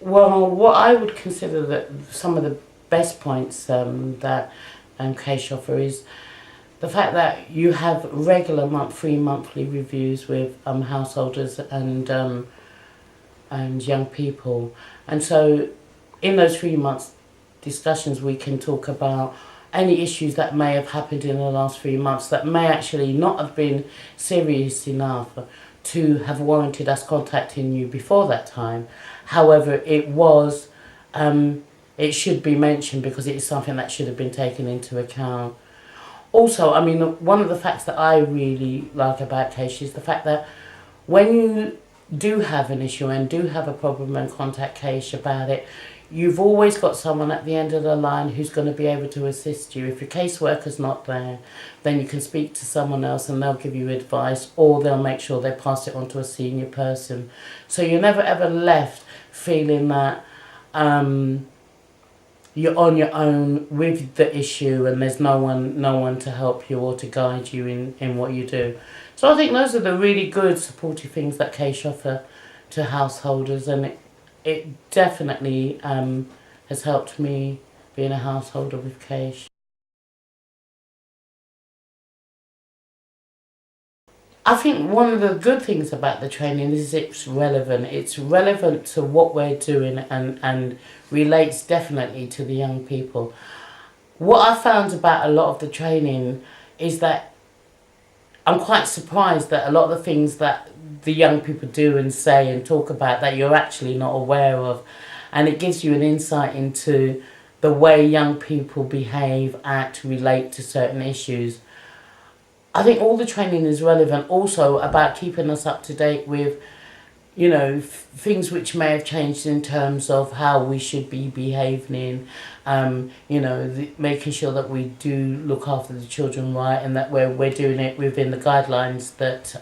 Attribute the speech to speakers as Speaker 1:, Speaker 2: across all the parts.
Speaker 1: Well, what I would consider that some of the best points that CAYSH offer is the fact that you have regular free monthly reviews with householders and young people, and so in those 3 months discussions we can talk about any issues that may have happened in the last 3 months that may actually not have been serious enough to have warranted us contacting you before that time. However, it should be mentioned because it is something that should have been taken into account. Also, I mean, one of the facts that I really like about CAYSH is the fact that when you do have an issue and do have a problem and contact CAYSH about it, you've always got someone at the end of the line who's going to be able to assist you. If your caseworker's not there, then you can speak to someone else and they'll give you advice, or they'll make sure they pass it on to a senior person. So you're never ever left feeling that you're on your own with the issue and there's no one to help you or to guide you in what you do. So I think those are the really good supportive things that CAYSH offer to householders, and it definitely has helped me being a householder with CAYSH. I think one of the good things about the training is it's relevant. It's relevant to what we're doing and relates definitely to the young people. What I found about a lot of the training is that I'm quite surprised that a lot of the things that the young people do and say and talk about that you're actually not aware of. And it gives you an insight into the way young people behave, act, relate to certain issues. I think all the training is relevant also about keeping us up to date with, things which may have changed in terms of how we should be behaving, making sure that we do look after the children right and that we're doing it within the guidelines that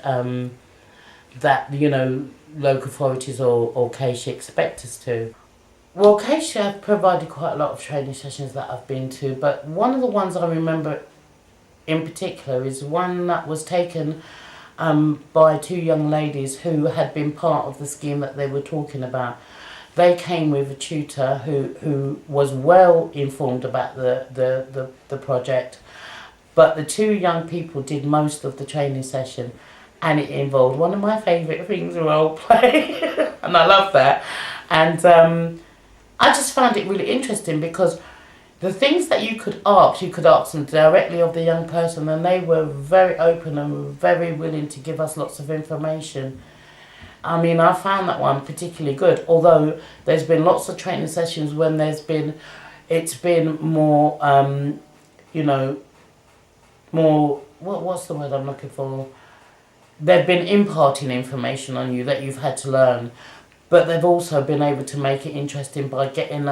Speaker 1: local authorities or CAYSH expect us to. Well, CAYSH have provided quite a lot of training sessions that I've been to, but one of the ones I remember in particular is one that was taken by two young ladies who had been part of the scheme that they were talking about. They came with a tutor who was well informed about the project, but the two young people did most of the training session, and it involved one of my favourite things, role play, and I love that. And I just found it really interesting because the things that you could ask them directly of the young person, and they were very open and very willing to give us lots of information. I mean, I found that one particularly good, although there's been lots of training sessions when it's been more, what's the word I'm looking for? They've been imparting information on you that you've had to learn, but they've also been able to make it interesting by getting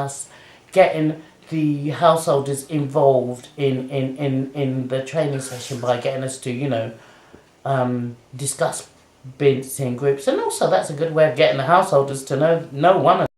Speaker 1: the householders involved in the training session by getting us to, discuss bits in groups. And also that's a good way of getting the householders to know one another.